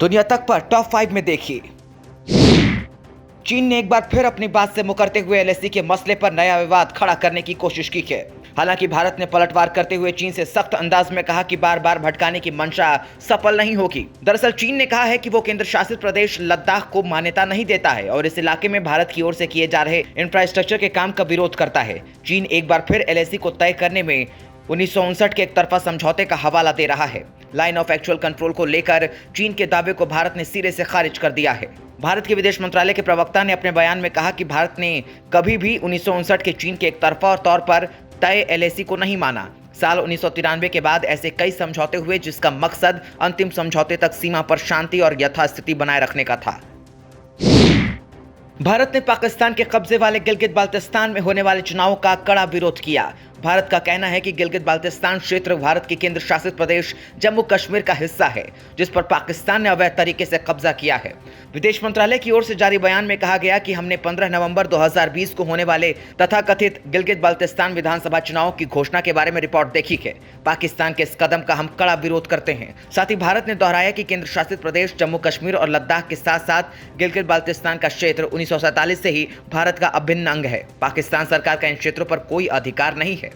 दुनिया तक पर टॉप 5 में देखिए। चीन ने एक बार फिर अपनी बात से मुकरते हुए एलएसी के मसले पर नया विवाद खड़ा करने की कोशिश की है। हालांकि भारत ने पलटवार करते हुए चीन से सख्त अंदाज में कहा कि बार बार भटकाने की मंशा सफल नहीं होगी। दरअसल चीन ने कहा है कि वो केंद्र शासित प्रदेश लद्दाख को मान्यता नहीं देता है और इस इलाके में भारत की ओर से किए जा रहे इंफ्रास्ट्रक्चर के काम का विरोध करता है। चीन एक बार फिर एलएसी को तय करने में 1959 के एक तरफा समझौते का हवाला दे रहा है। लाइन ऑफ एक्चुअल कंट्रोल को लेकर चीन के दावे को भारत ने सिरे से खारिज कर दिया है। भारत के विदेश मंत्रालय के प्रवक्ता ने अपने बयान में कहा कि भारत ने कभी भी 1959 के चीन के एक तरफा तौर पर तय एलएसी को नहीं माना। साल 1993 के बाद ऐसे कई समझौते हुए जिसका मकसद अंतिम समझौते तक सीमा पर शांति और यथास्थिति बनाए रखने का था। भारत ने पाकिस्तान के कब्जे वाले गिलगित बाल्टिस्तान में होने वाले चुनावों का कड़ा विरोध किया। भारत का कहना है कि गिलगित बाल्टिस्तान क्षेत्र भारत के केंद्र शासित प्रदेश जम्मू कश्मीर का हिस्सा है, जिस पर पाकिस्तान ने अवैध तरीके से कब्जा किया है। विदेश मंत्रालय की ओर से जारी बयान में कहा गया कि हमने 15 नवंबर 2020 को होने वाले तथाकथित गिलगित बाल्टिस्तान विधानसभा चुनाव की घोषणा के बारे में रिपोर्ट देखी है। पाकिस्तान के इस कदम का हम कड़ा विरोध करते हैं। साथ ही भारत ने दोहराया कि केंद्र शासित प्रदेश जम्मू कश्मीर और लद्दाख के साथ साथ गिलगित बाल्टिस्तान का क्षेत्र 1947 से ही भारत का अभिन्न अंग है। पाकिस्तान सरकार का इन क्षेत्रों पर कोई अधिकार नहीं है।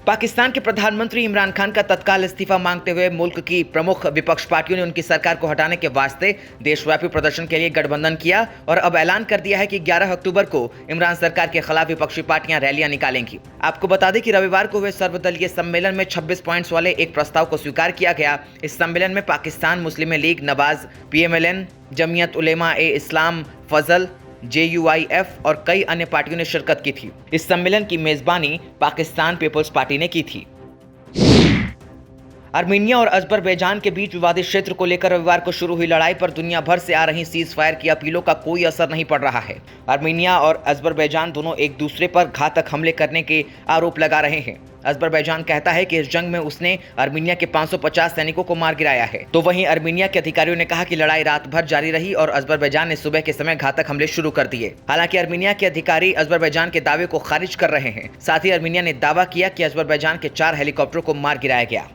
पाकिस्तान के प्रधानमंत्री इमरान खान का तत्काल इस्तीफा मांगते हुए मुल्क की प्रमुख विपक्ष पार्टियों ने उनकी सरकार को हटाने के वास्ते देशव्यापी प्रदर्शन के लिए गठबंधन किया और अब ऐलान कर दिया है कि 11 अक्टूबर को इमरान सरकार के खिलाफ विपक्षी पार्टियां रैलियां निकालेंगी। आपको बता दें कि रविवार को हुए सर्वदलीय सम्मेलन में 26 पॉइंट्स वाले एक प्रस्ताव को स्वीकार किया गया। इस सम्मेलन में पाकिस्तान मुस्लिम लीग नवाज, PMLN, जमीयत उलेमा ए इस्लाम फजल, JUIF और कई अन्य पार्टियों ने शिरकत की थी। इस सम्मेलन की मेजबानी पाकिस्तान पीपल्स पार्टी ने की थी। आर्मीनिया और अजरबैजान के बीच विवादित क्षेत्र को लेकर रविवार को शुरू हुई लड़ाई पर दुनिया भर से आ रही सीज फायर की अपीलों का कोई असर नहीं पड़ रहा है। आर्मीनिया और अजरबैजान दोनों एक दूसरे पर घातक हमले करने के आरोप लगा रहे हैं। अजरबैजान कहता है कि इस जंग में उसने आर्मीनिया के 550 सैनिकों को मार गिराया है, तो वहीं आर्मीनिया के अधिकारियों ने कहा कि लड़ाई रात भर जारी रही और अजरबैजान ने सुबह के समय घातक हमले शुरू कर दिए। हालांकि आर्मीनिया के अधिकारी अजरबैजान के दावे को खारिज कर रहे हैं। साथ ही आर्मीनिया ने दावा किया कि अजरबैजान के 4 हेलीकॉप्टरों को मार गिराया गया।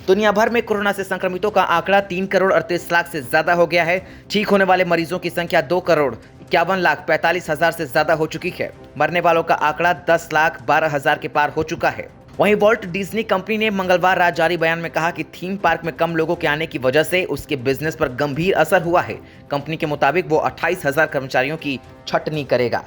दुनिया भर में कोरोना से संक्रमितों का आंकड़ा 3 करोड़ 38 लाख से ज्यादा हो गया है। ठीक होने वाले मरीजों की संख्या 2 करोड़ 51 लाख 45 हजार से ज्यादा हो चुकी है। मरने वालों का आंकड़ा 10 लाख 12 हजार के पार हो चुका है। वहीं वॉल्ट डिज्नी कंपनी ने मंगलवार रात जारी बयान में कहा कि थीम पार्क में कम लोगों के आने की वजह से उसके बिजनेस पर गंभीर असर हुआ है। कंपनी के मुताबिक वो 28 हजार कर्मचारियों की छटनी करेगा।